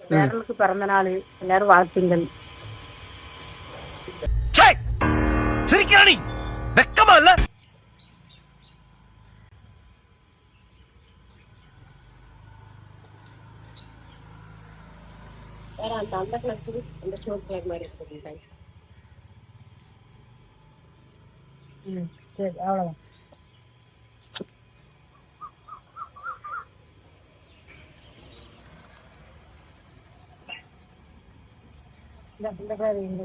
பேரனுக்கு பிறந்த நாள், எல்லாரும் வாழ்த்துங்கள். சிரிக்கிறானி வெக்கமா இல்ல? வேற அந்த கிளச்சு அந்த சோப் கிளப் மாதிரி போட்டுட்டாங்க. சரி அவ்வளவுதான். இந்த கலர் இந்த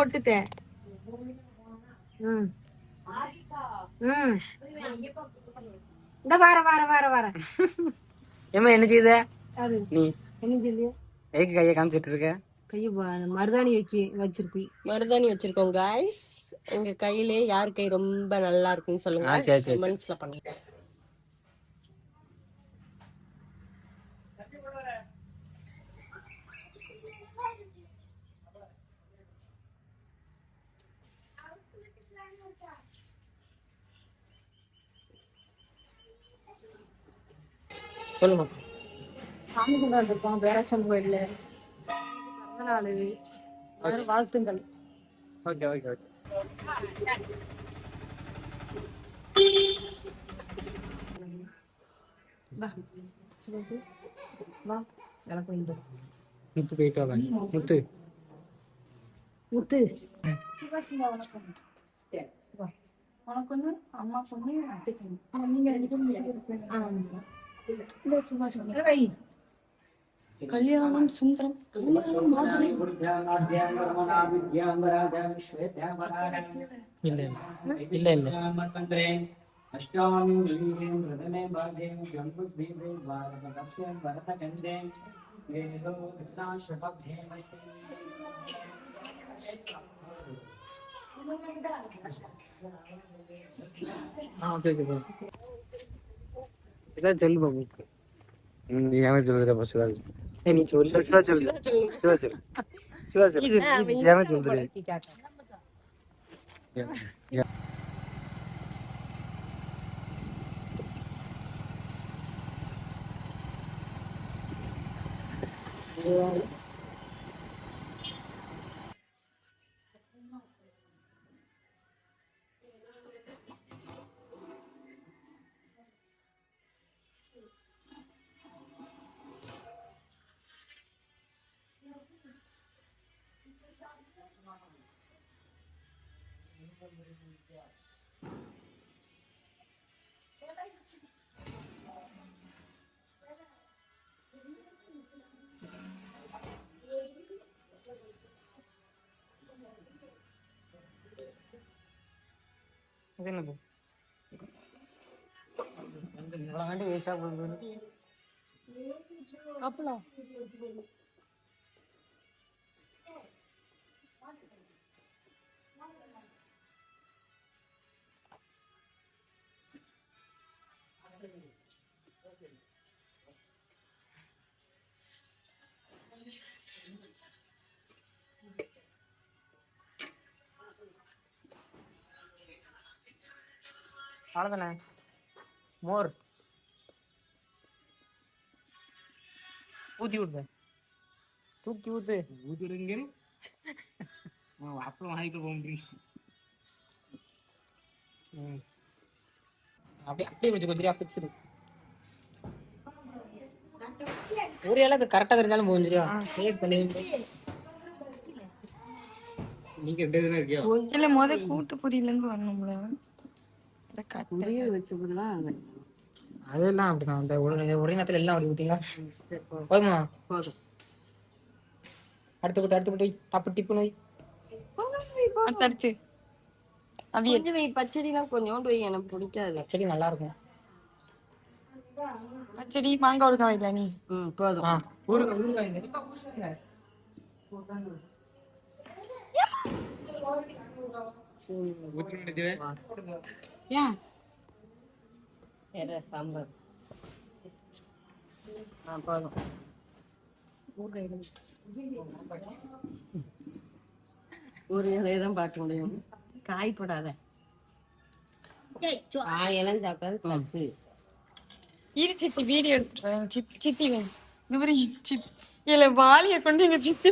ஒட்டுட்டேன். இந்த வார ஏமா என்ன செய்த நீ? என்ன சொல்லு? எதுக்கு கையை காமிச்சிட்டு இருக்க? கையை மருதாணி வச்சிருக்கு. மருதாணி வச்சிருக்கோம் காய்ஸ். எங்க கையிலே யார் கை ரொம்ப நல்லா இருக்குன்னு சொல்லுங்க. கமெண்ட்ஸ்ல பண்ணுங்க. சொல்லுமா. சாமி குண்டா இருக்கோம் பேராச்சம் கோயில்ல. பிறந்த நாள், எல்லாரும் வாழ்த்துங்கள். Okay okay okay. வா எனக்கு முத்து போயிட்டு வா. முத்து முத்து சிவாசிங்க வணக்கம். உனக்கு ஒண்ணு, அம்மாக்கு ஒண்ணு, அத்தைக்கு ஒண்ணு. நீங்க ரெண்டு பேரும் இல்ல சுபாஷ் வை. கல்யாணம் சுந்தரம் இல்ல இல்ல இல்ல இல்ல. அஷ்டாமி ஹிருதனே பாக்யம் ஜம்புத்வீபே பாரதவர்ஷம் பரதகண்டே வேதோ விநாசபத்யே ஓகே ஓகே. இதான் சொல்லு பாபு. நீ எனக்கு சொல்லுற பஸ்ல நீ சொல்லு. சிவா சொல்லு. சிவா சொல்லு. சிவா சொல்லு. எனக்கு சொல்லுற. என்னது வேண்டி வேஸ்டா போகுது. அப்பலாம் அவ்வளோதானே. மோர் ஊற்றி விடுங்க. தூக்கி ஊத்து. ஊத்துடுங்க. அப்புறம் வாங்கிட்டு போக முடியும். அப்படியே அப்படியே கொஞ்சம் கொஞ்சம் ஃபிக்ஸ்டு. ஒரு ஏழை அது கரெக்டாக தெரிஞ்சாலும் போஞ்சிரியா ஃபேஸ் பண்ணி. நீங்க ரெண்டு பேரும் இருக்கியா? இல்ல முத கூட்டு பொரியல இருந்து வரணும்ல. அதெல்லாம் அப்படிதான். அந்த ஒரே நேரத்தில் எல்லாம் அப்படி ஊற்றிங்க போதுமா? போதும். அடுத்த கூட்டு டப்பு டிப்பு நோய் அடுத்து அவியல் பச்சடிலாம் கொஞ்சோண்டு வை, எனக்கு பிடிக்காது. பச்சடி நல்லா இருக்கும். பச்சடி மாங்காய் ஊறுகாய் வைக்கல நீ. போதும். ஏன் சாம்பார் போதும். ஒரு இலையை தான் பார்க்க முடியும். காய் போடாத. காயெல்லாம் சாப்பிடாது சத்து. இரு சித்தி வீடியோ எடுத்துட்டு சித்தி வேணும் இவரு சித்தி இல்ல வாளிய கொண்டு எங்க சித்தி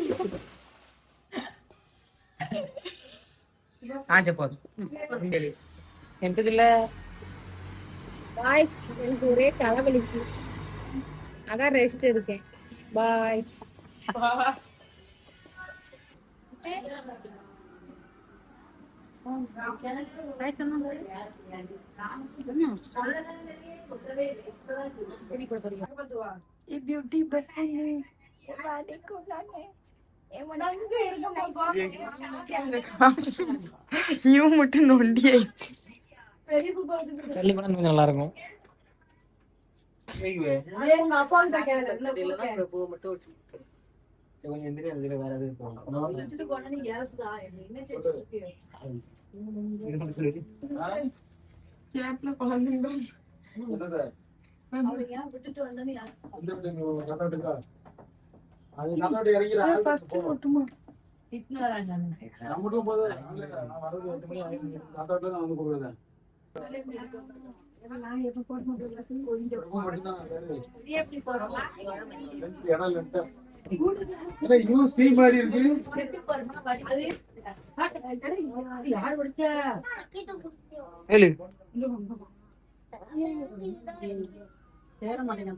ఎంతదిల్ల பாய்ஸ் எனக்கு ஒரே தலைவலிக்கு, அதான் ரெஸ்ட் எடுக்கேன். பாய். பியூட்டி யூ மட்டும் நொண்டியை தள்ளி போனா இன்னும் நல்லா இருக்கும். கொஞ்சம் எந்திரி அதுல வேற எதுவும் போகணும். கேப்ல குழந்தைங்க சேர மாட்டேங்க.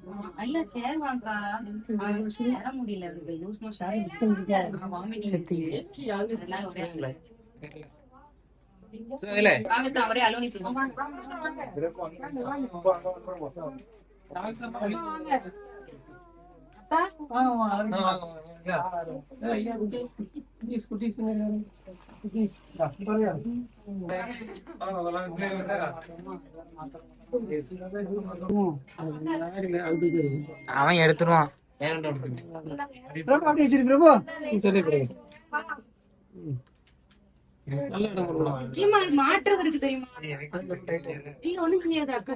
இல்ல சேர் வாங்கா முடியல. அவரே அலோனி அவன் எடுத்துருவான். மாற்றது இருக்கு தெரியுமா? ஒண்ணு தெரியாது. அக்கா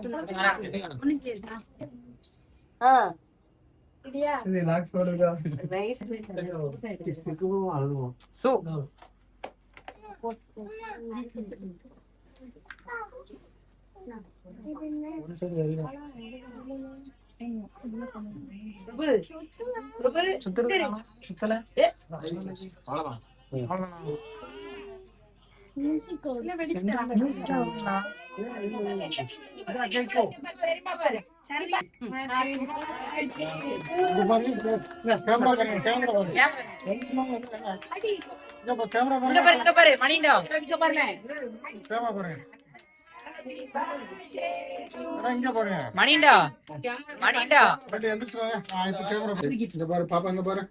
மணிண்டா பாப்பா இங்க பாரு.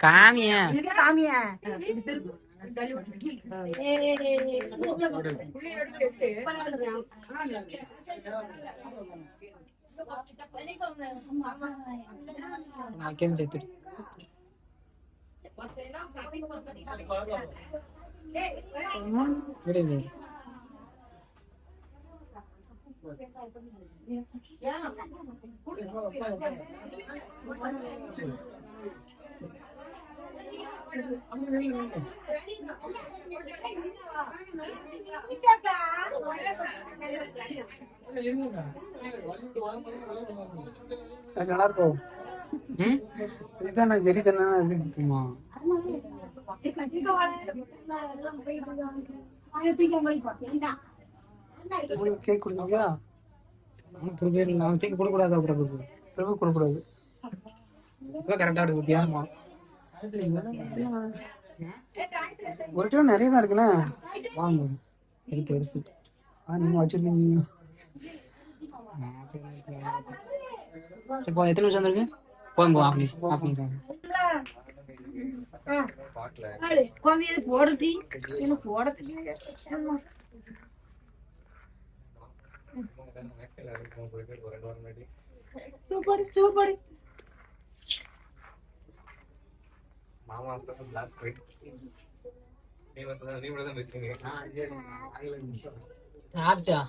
காமியா நல்லா இருக்கும். இதான் சரி தானே. கேக் கொடுங்க. கொடுக்கூடாது. பிரபு கொடுக்கூடாது. கரெக்டா இருக்கு. தியானமா ஒரு கிலோ நிறைய தான் இருக்குண்ணே. வாங்க இது பெருசு. நீங்க வச்சிருக்கீங்க. இப்போ எத்தனை நிமிஷம் வந்துருக்கு? போதும் ஆஃப் பண்ணி போடுறீ சூப்பர் சூப்பர். மாமா லாஸ்ட் வெயிட் நீ மட்டும் தான் மிஸ்ஸிங். சாப்பிட்டா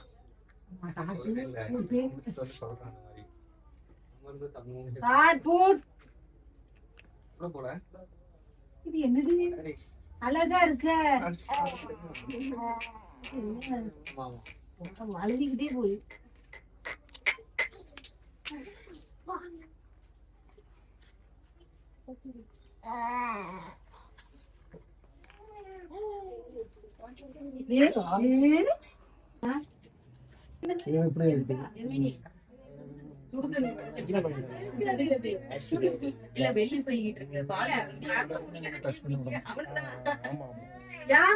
இது என்னது அழகா இருக்க அழுதிக்கிட்டே போய்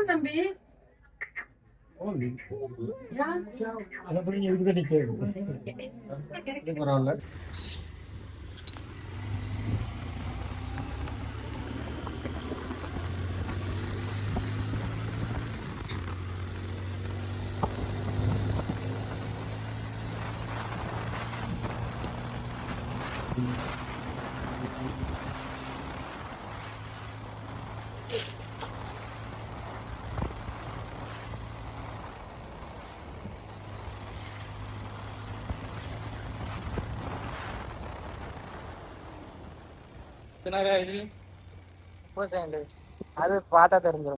தம்பி அது பார்த்தா தெரிஞ்சிடும்.